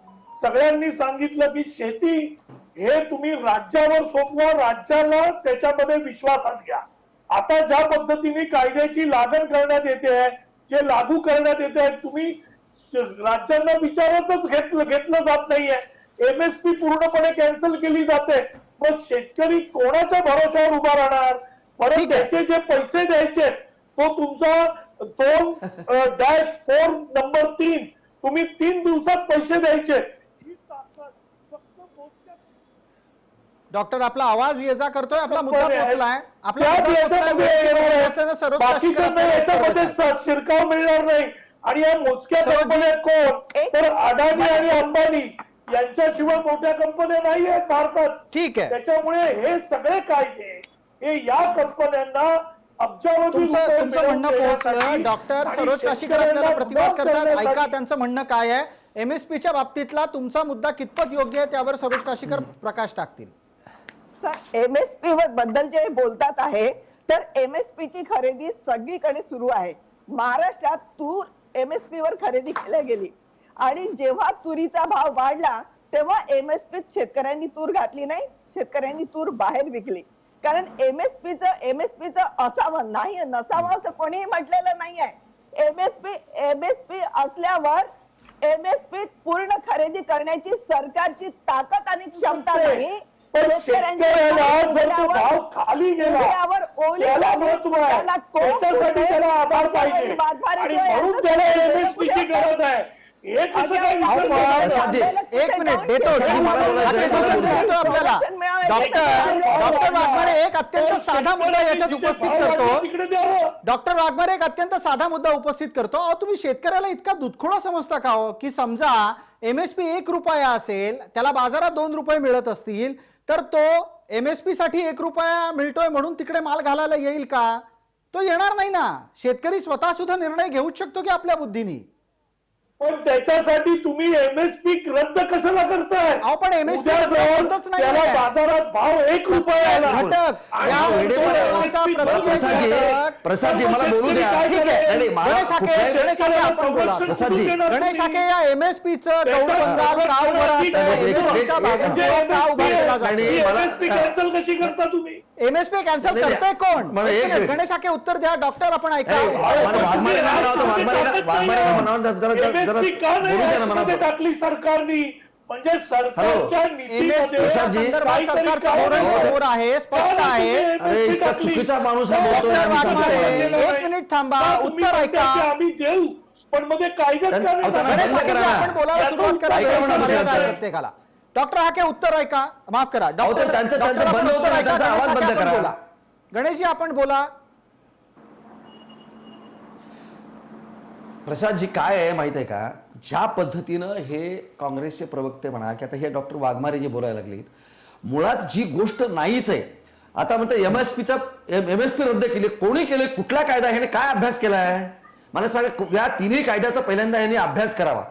सगळ्यांनी सांगितलं की शेती हे तुम्ही राज्यावर सोपवा, राज्याला त्याच्यामध्ये विश्वासात घ्या. आता ज्या पद्धतीने कायद्याची लागण करण्यात येते आहे, जे लागू करण्यात येते आहे, तुम्ही राज्यांना विचारतच घेतलं जात नाहीये. MSP पूर्णपणे कॅन्सल केली जाते. मग शेतकरी कोणाच्या भरोश्यावर उभा राहणार? परत ठीक आहे. त्याचे जे पैसे द्यायचे तो तुमचा 2-4 नंबर 3 तुम्ही 3 दिवसात पैसे द्यायचे. डॉक्टर आपला आवाज ये जा करतोय. आपला मुद्दा पोहोचलाय. आपला त्याच मुद्दा पोहोचलाय. वेळेची असताना सरोज काशीकर बाकीच्या आपल्याला उत्तर देत याच्यामध्ये आहेत. शिरकाव मिळणार नाही. आणि या मोजक्या कंपन्या कोण? तर अदानी आणि अंबानी यांच्याशिवाय मोठ्या कंपन्या नाही आहेत भारतात. ठीक आहे. त्याच्यामुळे हे सगळे कायदे हे या कंपन्यांना अब्जावधी रुपये तुमचं म्हणणं मिळवून पोहोचलं. देण्यासाठी डॉक्टर आणि सरोज काशीकर आपल्याला शेतकऱ्यांना प्रतिवाद मदत करतात. ऐका करण्यासाठी- त्यांचं म्हणणं काय आहे. MSP च्या बाबतीतला तुमचा मुद्दा कितपत योग्य आहे त्यावर सरोज काशीकर प्रकाश टाकतील. MSP बद्दल जे बोलतात आहे, तर MSP ची खरेदी सगळीकडे सुरू आहे. महाराष्ट्रात तूर MSP वर खरेदी केली गेली आणि जेव्हा तुरीचा भाव वाढला तेव्हा MSP शेतकऱ्यांनी तूर घातली नाही, शेतकऱ्यांनी तूर बाहेर विकली. कारण MSP असावं नाही नसावं असं कोणीही म्हटलेलं नाहीये. MSP असल्यावर MSP पूर्ण खरेदी करण्याची सरकारची ताकद आणि क्षमता नाही. पण शेतकऱ्याला जर तो भाव खाली गेला त्याला महत्व आहे, त्याच्यासाठी त्याला आधार पाहिजे आणि म्हणून त्याला MSP ची गरज आहे. हे कसं काही प्रसादजी, एक मिनिट देतो. प्रसादजी, मला बोलायचं आहे, मला बोलायचं आहे. देतो आपल्याला. डॉक्टर वाघमारे एक अत्यंत साधा मुद्दा याच्यात उपस्थित करतो. तिकडे द्यावं. डॉक्टर वाघमारे एक अत्यंत साधा मुद्दा उपस्थित करतो. अहो तुम्ही शेतकऱ्याला इतका दुधखोळा समजता का हो? की समजा MSP 1 रुपया असेल, त्याला बाजारात 2 रुपये मिळत असतील, तर तो MSP साठी 1 रुपया मिळतोय म्हणून तिकडे माल घालायला येईल का? तो येणार नाही ना. शेतकरी स्वतः सुद्धा निर्णय घेऊच शकतो की आपल्या बुद्धीने. पण त्याच्यासाठी तुम्ही MSP रद्द कशाला करताय? अहो पण MSP उद्या रद्द जाऊन होतच नाही त्याला आहे. बाजारात भाव 1 रुपया आला. घटक आणि या तो आंदोलनाचा MSP प्रत्येक प्रसादजी, घटक- प्रसादजी मला बोलू द्या. ठीक आहे. नाही, नाही, मला गणेश हाके, कुठल्याही- गणेश हाके आपण बोला. प्रसादजी, गणेश हाके या MSP चं कौटुंबिक का उभं राहतंय? MSP च्या भागात का उभा केला जातोय? नाही, मला- MSP कॅन्सल कशी करता तुम्ही? MSP कॅन्सल नाही, करतोय कोण? मला एक एक मिनिट. मिनिट. गणेश हाके उत्तर द्या. डॉक्टर आपण ऐका. वाघमारेला म्हणावं, वाघमारेला म्हणावं, जरा MSP का नाही बोलू द्या ना मला. याच्यामध्ये टाकली सरकारनी? म्हणजे सरकारच्या MSP नीतीमध्ये प्रसादजी, संदर्भात सरकारचं धोरण समोर आहे, स्पष्ट आहे. अरे इतका चुकीचा माणूस हा बोलतोय डॉक्टर आम्ही सांगतो वाघमारे तुम्हाला. एक मिनिट थांबा. उत्तर ऐका. आम्ही देऊ पण मध्ये कायद्यात का नाही त्यांना- टाकलं? गणेश बंद हाके करा ना. आपण बोलायला सुरुवात करा. ऐका वेळेची म्हणा मर्यादा आहे दुसऱ्यांचं. प्रत्येकाला. डॉक्टर हाके उत्तर ऐका. माफ करा. अहो, तर त्यांचं डॉक्टर आपण बंद होतं उत्तर ना, ऐका. त्यांचा गणेश आवाज हाके बंद आपण करा. बोला. गणेशजी आपण बोला. प्रसादजी काय आहे माहित आहे का? ज्या पद्धतीनं हे काँग्रेसचे प्रवक्ते म्हणा की आता हे डॉक्टर वाघमारे जे बोलायला लागलेत, मुळात जी गोष्ट नाहीच आहे. आता म्हणते MSP रद्द केली. कोणी केले? कुठला कायदा? ह्याने काय अभ्यास केलाय? मला सांगा. या तिन्ही कायद्याचा पहिल्यांदा यांनी अभ्यास करावा.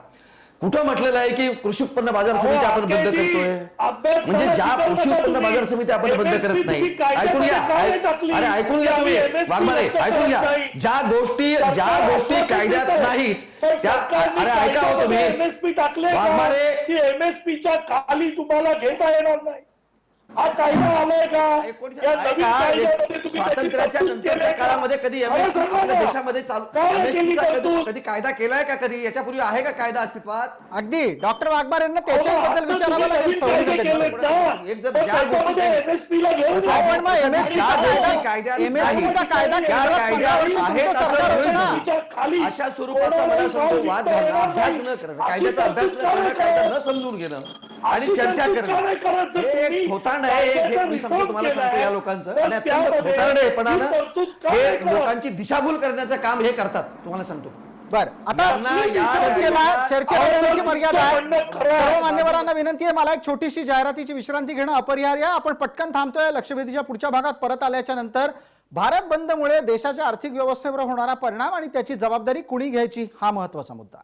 कुठं म्हटलेलं आहे की कृषी उत्पन्न बाजार समिती आपण बंद करतोय? म्हणजे ज्या कृषी उत्पन्न बाजार समिती आपण बंद करत नाही, ऐकून घ्या, अरे ऐकून घ्या तुम्ही वाघमारे, ऐकून घ्या, ज्या गोष्टी कायद्यात नाहीत त्या, अरे ऐका हो तुम्ही एमएसपी टाकले वाघमारे, की एमएसपीच्या खाली तुम्हाला घेता येणार नाही, हा कायदा आलाय का? या नवीन कायद्यामध्ये तुम्ही स्वातंत्र्याच्या त्याची तरतूद नंतरच्या केली काळामध्ये कधी मला एमएसपी सांगा आपल्या ना. देशामध्ये चालू काय MSP केली चा तरतूद? कधी कायदा केलाय का? कधी याच्यापूर्वी आहे का कायदा अस्तित्वात? अगदी डॉक्टर वाघमारेंना त्याच्याबद्दल विचारावं लागेल सवलती एक जर ज्या गोष्टी आपण मग MSP चा कायदा MSP चा कायदा त्या केंद्रात कायद्या 15 वर्ष आहेत तुमचं असं सरकार होतं ना. गृहीत अशा स्वरूपाचा मला समजून वाद घालणं, अभ्यास न करणं, कायद्याचा अभ्यास न करणं, कायदा न समजून घेणं आणि चर्चा करणं हे एक थोतांड आहे. हे मी सांगतो, तुम्हाला सांगतो या लोकांचं, आणि अत्यंत थोतांडेपणानं हे लोकांची दिशाभूल करण्याचं काम हे करतात, तुम्हाला सांगतो. बर आता यांना या चर्चेला वेळेची मर्यादा आहे. सर्व मान्यवरांना विनंती आहे, मला एक छोटीशी जाहिरातीची विश्रांती घेणं अपरिहार्य. आपण पटकन थांबतोय. लक्षवेधीच्या पुढच्या भागात परत आल्याच्या नंतर भारत बंदमुळे देशाच्या आर्थिक व्यवस्थेवर होणारा परिणाम आणि त्याची जबाबदारी कुणी घ्यायची हा महत्वाचा मुद्दा.